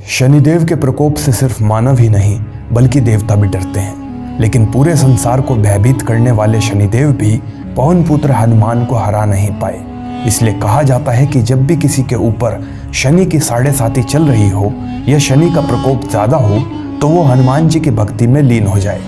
शनिदेव के प्रकोप से सिर्फ मानव ही नहीं बल्कि देवता भी डरते हैं, लेकिन पूरे संसार को भयभीत करने वाले शनिदेव भी पवन पुत्र हनुमान को हरा नहीं पाए। इसलिए कहा जाता है कि जब भी किसी के ऊपर शनि की साढ़े साती चल रही हो या शनि का प्रकोप ज्यादा हो तो वो हनुमान जी की भक्ति में लीन हो जाए।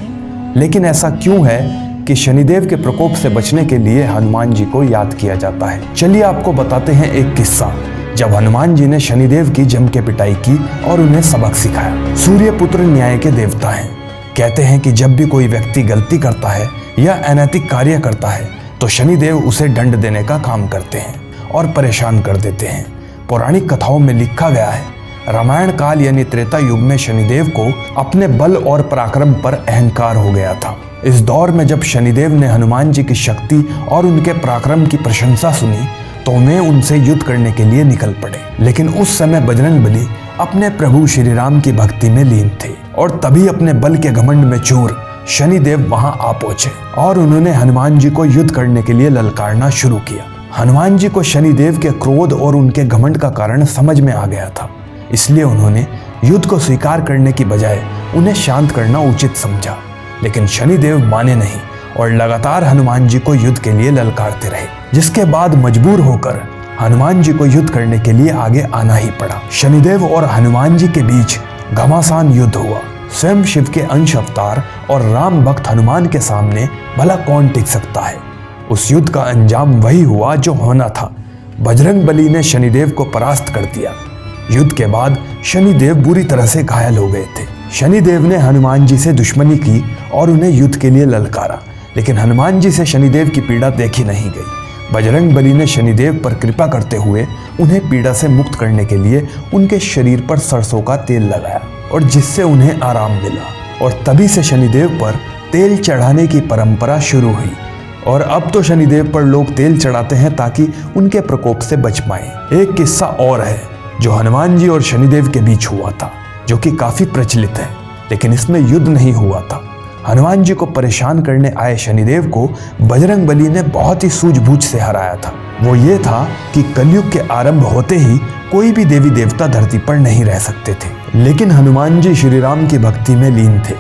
लेकिन ऐसा क्यों है कि शनिदेव के प्रकोप से बचने के लिए हनुमान जी को याद किया जाता है? चलिए आपको बताते हैं एक किस्सा जब हनुमान जी ने शनिदेव की जम के पिटाई की और उन्हें सबक सिखाया। सूर्य पुत्र न्याय के देवता हैं। कहते हैं कि जब भी कोई व्यक्ति गलती करता है या अनैतिक कार्य करता है तो शनिदेव उसे दंड देने का काम करते हैं और परेशान कर देते हैं। पौराणिक कथाओं में लिखा गया है, रामायण काल यानी त्रेता युग में शनिदेव को अपने बल और पराक्रम पर अहंकार हो गया था। इस दौर में जब शनिदेव ने हनुमान जी की शक्ति और उनके पराक्रम की प्रशंसा सुनी तो वे उनसे युद्ध करने के लिए निकल पड़े। लेकिन उस समय बजरंगबली अपने प्रभु श्री राम की भक्ति में लीन थे और तभी अपने बल के घमंड में चूर शनिदेव वहां आ पहुंचे और उन्होंने हनुमान जी को युद्ध करने के लिए ललकारना शुरू किया। हनुमान जी को शनिदेव के क्रोध और उनके घमंड का कारण समझ में आ गया था, इसलिए उन्होंने युद्ध को स्वीकार करने की बजाय उन्हें शांत करना उचित समझा। लेकिन शनिदेव माने नहीं और लगातार हनुमान जी को युद्ध के लिए ललकारते रहे, जिसके बाद मजबूर होकर हनुमान जी को युद्ध करने के लिए आगे आना ही पड़ा। शनिदेव और हनुमान जी के बीच घमासान युद्ध हुआ। स्वयं शिव के अंश अवतार और राम भक्त हनुमान के सामने भला कौन टिक सकता है। उस युद्ध का अंजाम वही हुआ जो होना था। बजरंगबली ने शनिदेव को परास्त कर दिया। युद्ध के बाद शनिदेव बुरी तरह से घायल हो गए थे। शनिदेव ने हनुमान जी से दुश्मनी की और उन्हें युद्ध के लिए ललकारा, लेकिन हनुमान जी से शनिदेव की पीड़ा देखी नहीं गई। बजरंगबली ने शनिदेव पर कृपा करते हुए उन्हें पीड़ा से मुक्त करने के लिए उनके शरीर पर सरसों का तेल लगाया और जिससे उन्हें आराम मिला, और तभी से शनिदेव पर तेल चढ़ाने की परंपरा शुरू हुई। और अब तो शनिदेव पर लोग तेल चढ़ाते हैं ताकि उनके प्रकोप से बच पाएं। एक किस्सा और है जो हनुमान जी और शनिदेव के बीच हुआ था, जो कि काफी प्रचलित है, लेकिन इसमें युद्ध नहीं हुआ था। हनुमान जी को परेशान करने आए शनिदेव को बजरंगबली ने बहुत ही सूझबूझ से हराया था। वो ये था कि कलयुग के आरंभ होते ही कोई भी देवी देवता धरती पर नहीं रह सकते थे, लेकिन हनुमान जी श्री राम की भक्ति में लीन थे।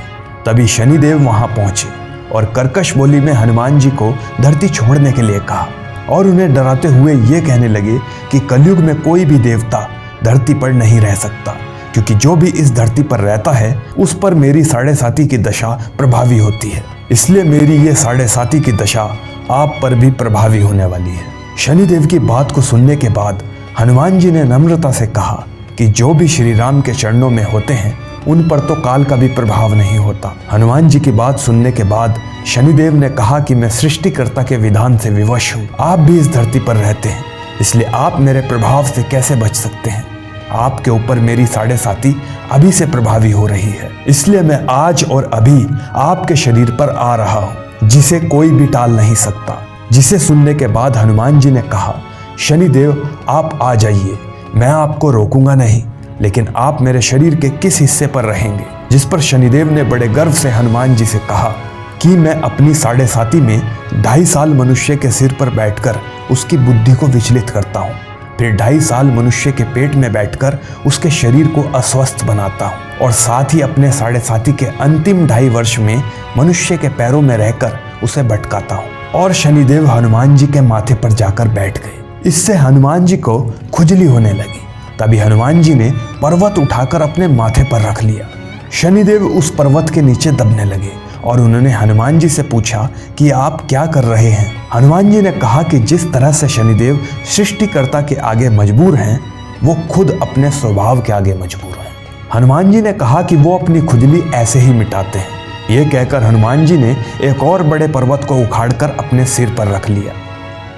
तभी शनिदेव वहां पहुंचे और कर्कश बोली में हनुमान जी को धरती छोड़ने के लिए कहा और उन्हें डराते हुए ये कहने लगे कि कलयुग में कोई भी देवता धरती पर नहीं रह सकता, क्योंकि जो भी इस धरती पर रहता है उस पर मेरी साढ़े साती की दशा प्रभावी होती है। इसलिए मेरी ये साढ़े साती की दशा आप पर भी प्रभावी होने वाली है। शनिदेव की बात को सुनने के बाद हनुमान जी ने नम्रता से कहा कि जो भी श्री राम के चरणों में होते हैं उन पर तो काल का भी प्रभाव नहीं होता। हनुमान जी की बात सुनने के बाद शनिदेव ने कहा कि मैं सृष्टिकर्ता के विधान से विवश हूँ। आप भी इस धरती पर रहते हैं, इसलिए आप मेरे प्रभाव से कैसे बच सकते हैं? आपके ऊपर मेरी साढ़े साती अभी से प्रभावी हो रही है, इसलिए मैं आज और अभी आपके शरीर पर आ रहा हूँ, जिसे कोई भी टाल नहीं सकता। जिसे सुनने के बाद हनुमान जी ने कहा, शनिदेव आप आ जाइए, मैं आपको रोकूंगा नहीं, लेकिन आप मेरे शरीर के किस हिस्से पर रहेंगे? जिस पर शनिदेव ने बड़े गर्व से हनुमान जी से कहा कि मैं अपनी साढ़े साती में 2.5 साल मनुष्य के सिर पर बैठकर उसकी बुद्धि को विचलित करता हूँ, फिर 2.5 साल मनुष्य के पेट में बैठकर उसके शरीर को अस्वस्थ बनाता हूँ, और साथ ही अपने साढ़े साती के अंतिम 2.5 वर्ष में मनुष्य के पैरों में रहकर उसे भटकाता हूँ। और शनिदेव हनुमान जी के माथे पर जाकर बैठ गए। इससे हनुमान जी को खुजली होने लगी। तभी हनुमान जी ने पर्वत उठाकर अपने माथे पर रख लिया। शनिदेव उस पर्वत के नीचे दबने लगे और उन्होंने हनुमान जी से पूछा कि आप क्या कर रहे हैं? हनुमान जी ने कहा कि जिस तरह से शनिदेव सृष्टिकर्ता के आगे मजबूर हैं, वो खुद अपने स्वभाव के आगे मजबूर हैं। हनुमान जी ने कहा कि वो अपनी खुजली ऐसे ही मिटाते हैं। ये कहकर हनुमान जी ने एक और बड़े पर्वत को उखाड़कर अपने सिर पर रख लिया,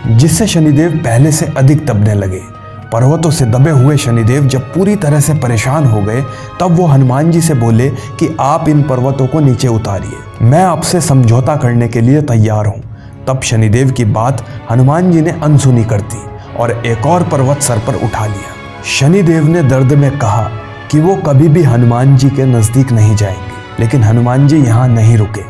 जिससे शनिदेव पहले से अधिक दबने लगे। पर्वतों से दबे हुए शनिदेव जब पूरी तरह से परेशान हो गए तब वो हनुमान जी से बोले कि आप इन पर्वतों को नीचे उतारिए, मैं आपसे समझौता करने के लिए तैयार हूँ। तब शनिदेव की बात हनुमान जी ने अनसुनी कर दी और एक और पर्वत सर पर उठा लिया। शनिदेव ने दर्द में कहा कि वो कभी भी हनुमान जी के नज़दीक नहीं जाएंगे, लेकिन हनुमान जी यहाँ नहीं रुके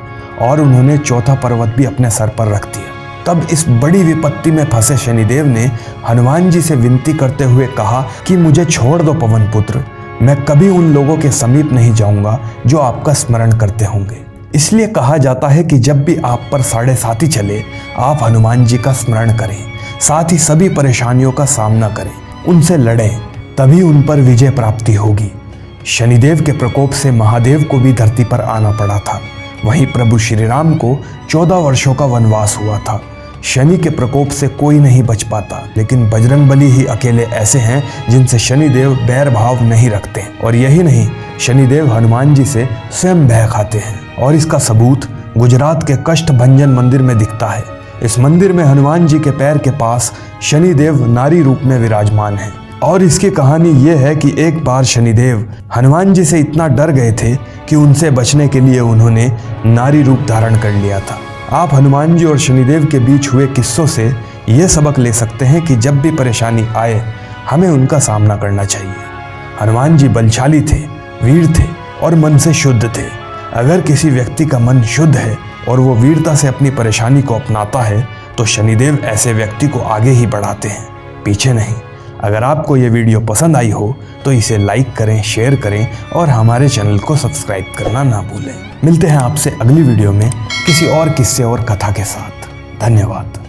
और उन्होंने चौथा पर्वत भी अपने सर पर रख दिया। तब इस बड़ी विपत्ति में फंसे शनिदेव ने हनुमान जी से विनती करते हुए कहा कि मुझे छोड़ दो पवन पुत्र, मैं कभी उन लोगों के समीप नहीं जाऊंगा जो आपका स्मरण करते होंगे। इसलिए कहा जाता है कि जब भी आप पर साढ़े साथी चले, आप हनुमान जी का स्मरण करें, साथ ही सभी परेशानियों का सामना करें, उनसे लड़ें, तभी उन पर विजय प्राप्ति होगी। शनिदेव के प्रकोप से महादेव को भी धरती पर आना पड़ा था। वहीं प्रभु श्री राम को 14 वर्षों का वनवास हुआ था। शनि के प्रकोप से कोई नहीं बच पाता, लेकिन बजरंगबली ही अकेले ऐसे हैं जिनसे शनिदेव बैर भाव नहीं रखते। और यही नहीं, शनिदेव हनुमान जी से स्वयं भय खाते हैं। और इसका सबूत गुजरात के कष्टभंजन मंदिर में दिखता है। इस मंदिर में हनुमान जी के पैर के पास शनिदेव नारी रूप में विराजमान है। और इसकी कहानी ये है कि एक बार शनिदेव हनुमान जी से इतना डर गए थे कि उनसे बचने के लिए उन्होंने नारी रूप धारण कर लिया था। आप हनुमान जी और शनिदेव के बीच हुए किस्सों से ये सबक ले सकते हैं कि जब भी परेशानी आए, हमें उनका सामना करना चाहिए। हनुमान जी बलशाली थे, वीर थे और मन से शुद्ध थे। अगर किसी व्यक्ति का मन शुद्ध है और वो वीरता से अपनी परेशानी को अपनाता है, तो शनिदेव ऐसे व्यक्ति को आगे ही बढ़ाते हैं, पीछे नहीं। अगर आपको ये वीडियो पसंद आई हो तो इसे लाइक करें, शेयर करें और हमारे चैनल को सब्सक्राइब करना ना भूलें। मिलते हैं आपसे अगली वीडियो में किसी और किस्से और कथा के साथ। धन्यवाद।